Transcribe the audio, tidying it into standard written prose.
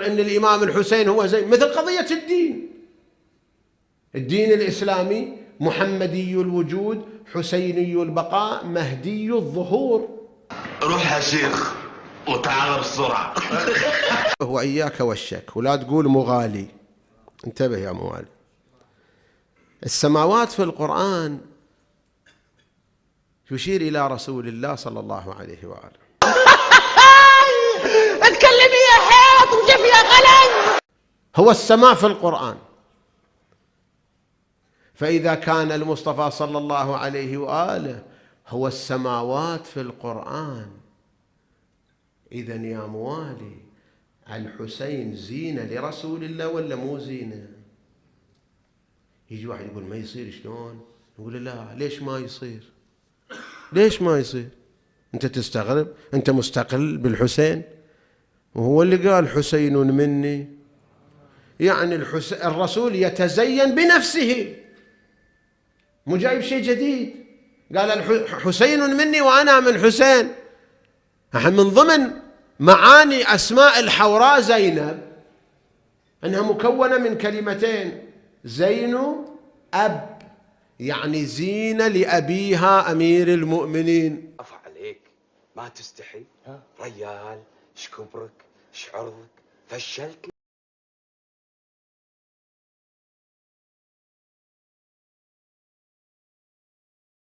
أن الإمام الحسين هو زين، مثل قضية الدين الإسلامي محمدي الوجود، حسيني البقاء، مهدي الظهور. روح يا شيخ وتعال بسرعة. وإياك والشك، ولا تقول مغالي، انتبه يا موالي. السماوات في القرآن تشير إلى رسول الله صلى الله عليه وآله. اتكلمي يا حيط وجف يا غلط. هو السماء في القرآن، فإذا كان المصطفى صلى الله عليه وآله هو السماوات في القرآن، إذن يا موالي الحسين زينة لرسول الله ولا مو زينة؟ يجي واحد يقول ما يصير، شلون؟ نقول لا، ليش ما يصير؟ ليش ما يصير؟ أنت تستغرب؟ أنت مستقل بالحسين؟ وهو اللي قال حسين مني، يعني الرسول يتزين بنفسه، مو جايب شيء جديد. قال حسين مني وأنا من حسين. من ضمن معاني أسماء الحوراء زينب أنها مكونة من كلمتين، زين أب، يعني زينة لأبيها أمير المؤمنين. أف عليك، ما تستحي؟ ريال، شكبرك، شعرضك، فشلت.